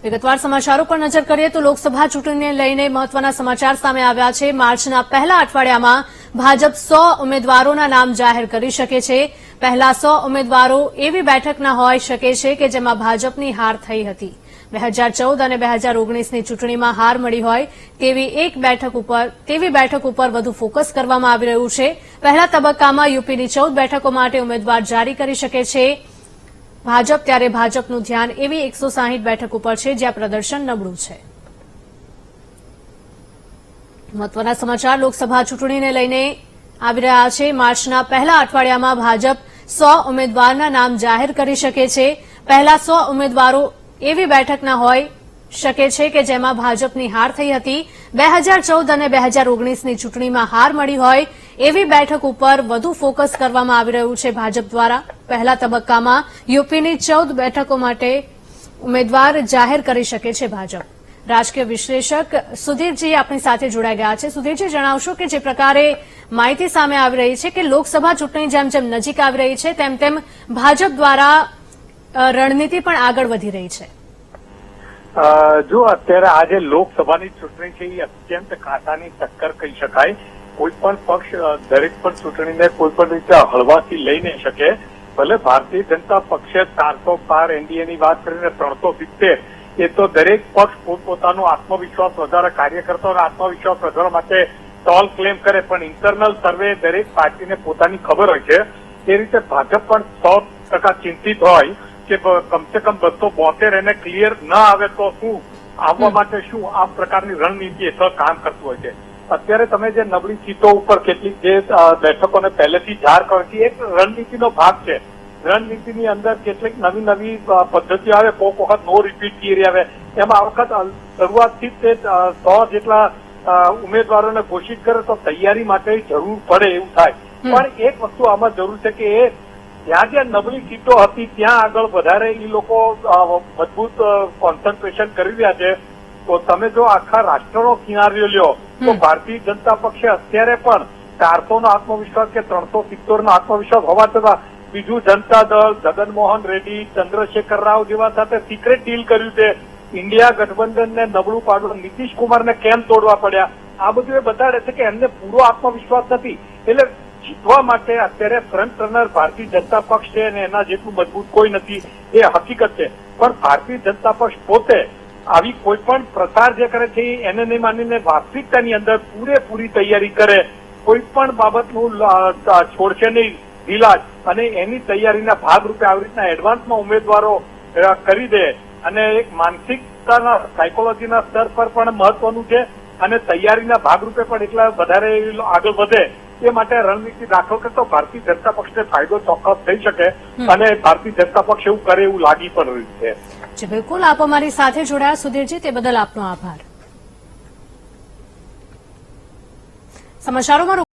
વિગતવાર સમાચારો પર નજર કરીએ તો લોકસભા ચૂંટણીને લઈને મહત્વના સમાચાર સામે આવ્યા છે। માર્ચના પહેલા અઠવાડિયામાં ભાજપ 100 ઉમેદવારોના નામ જાહેર કરી શકે છે। પહેલા 100 ઉમેદવારો એવી બેઠકના હોઈ શકે છે કે જેમાં ભાજપની હાર થઈ હતી। 2014 અને 2019ની ચૂંટણીમાં હાર મળી હોય તેવી બેઠક ઉપર વધુ ફોકસ કરવામાં આવી રહ્યું છે। પહેલા તબક્કામાં યુપીની 14 બેઠકો માટે ઉમેદવાર જારી કરી શકે છે ભાજપ, ત્યારે ભાજપનું ધ્યાન એવી 160 બેઠક ઉપર છે જ્યાં પ્રદર્શન નબળું છે। મહત્વના સમાચાર લોકસભા ચૂંટણીને લઈને આવી રહ્યા છે। માર્ચના પહેલા અઠવાડિયામાં ભાજપ 100 ઉમેદવારના નામ જાહેર કરી શકે છે। પહેલા 100 ઉમેદવારો એવી બેઠકના હોઈ શકે છે કે જેમાં ભાજપની હાર થઈ હતી। 2014 અને 2019ની ચૂંટણીમાં હાર મળી હોય એવી બેઠક ઉપર વધુ ફોકસ કરવામાં આવી રહ્યું છે ભાજપ દ્વારા। પહેલા તબક્કામાં યુપીની 14 બેઠકો માટે ઉમેદવાર જાહેર કરી શકે છે ભાજપ। રાજકીય વિશ્લેષક સુધીરજી આપણી સાથે જોડાઈ ગયા છે। સુધીરજી, જણાવશો કે જે પ્રકારે માહિતી સામે આવી રહી છે કે લોકસભા ચૂંટણી જેમ જેમ નજીક આવી રહી છે તેમ તેમ ભાજપ દ્વારા રણનીતિ પણ આગળ વધી રહી છે। જો અત્યારે આજે લોકસભાની ચૂંટણી છે એ અત્યંત કાંટાની ટક્કર કહી શકાય। કોઈ પણ પક્ષ દરેક પણ ચૂંટણીને કોઈ પણ રીતે હળવાથી લઈ નહીં શકે। ભલે ભારતીય જનતા પક્ષે 400 પાર એનડીએની વાત કરીને 370, એ તો દરેક પક્ષ પોતપોતાનો આત્મવિશ્વાસ વધારે, કાર્યકર્તાઓનો આત્મવિશ્વાસ વધારવા માટે ટોલ ક્લેમ કરે, પણ ઇન્ટરનલ સર્વે દરેક પાર્ટીને પોતાની ખબર હોય છે। એ રીતે ભાજપ પણ 100% ચિંતિત હોય કે કમસે કમ 272 એને ક્લિયર ન આવે તો શું, આવવા માટે શું, આ પ્રકારની રણનીતિ હેઠળ કામ કરતું હોય છે। અત્યારે તમે જે નબળી સીટો ઉપર કેટલીક જે બેઠકોને પહેલેથી જાહેર કરવી, એક રણનીતિનો ભાગ છે। રણનીતિની અંદર કેટલીક નવી નવી પદ્ધતિઓ આવે, કોઈક વખત નો રિપીટ થિયરી આવે। એમાં આ વખત શરૂઆતથી જ તે 100 જેટલા ઉમેદવારોને ઘોષિત કરે તો તૈયારી માટે જરૂર પડે એવું થાય। પણ એક વસ્તુ આમાં જરૂર છે કે એ જ્યાં જ્યાં નબળી સીટો હતી ત્યાં આગળ વધારે એ લોકો મજબૂત કોન્સન્ટ્રેશન કરી રહ્યા છે। તો તમે જો આખા રાષ્ટ્રનો કિનારીઓ લ્યો તો ભારતીય જનતા પક્ષે અત્યારે પણ 400 નો આત્મવિશ્વાસ કે 370 નો આત્મવિશ્વાસ હોવા છતાં બીજું જનતા દળ, જગનમોહન રેડ્ડી, ચંદ્રશેખર રાવ જેવા સાથે સિક્રેટ ડીલ કર્યું છે। ઇન્ડિયા ગઠબંધનને નબળું પાડવા નીતિશ કુમારને કેમ તોડવા પડ્યા, આ બધું એ બતાડે છે કે એમને પૂરો આત્મવિશ્વાસ નથી। એટલે જીતવા માટે અત્યારે ફ્રન્ટ રનર ભારતીય જનતા પક્ષ છે અને એના જેટલું મજબૂત કોઈ નથી, એ હકીકત છે। પણ ભારતીય જનતા પક્ષ પોતે આવી કોઈ પણ પ્રચાર જે કરે છે એને નહીં માનીને વાસ્તવિકતાની અંદર પૂરેપૂરી તૈયારી કરે, કોઈ પણ બાબતનું છોડશે નહીં ઢીલાજ, અને એની તૈયારીના ભાગરૂપે આવી રીતના એડવાન્સમાં ઉમેદવારો કરી દે અને એક માનસિકતાના સાયકોલોજીના સ્તર પર પણ મહત્વનું છે અને તૈયારીના ભાગરૂપે પણ એટલા વધારે આગળ વધે એ માટે રણનીતિ દાખલ કરતો ભારતીય જનતા પક્ષને ફાયદો ચોક્કસ થઈ શકે અને ભારતીય જનતા પક્ષ એવું કરે એવું લાગી પણ રહ્યું છે। જી બિલકુલ, આપ અમારી સાથે જોડાયા સુધીરજી, તે બદલ આપનો આભાર। સમાચારોમાં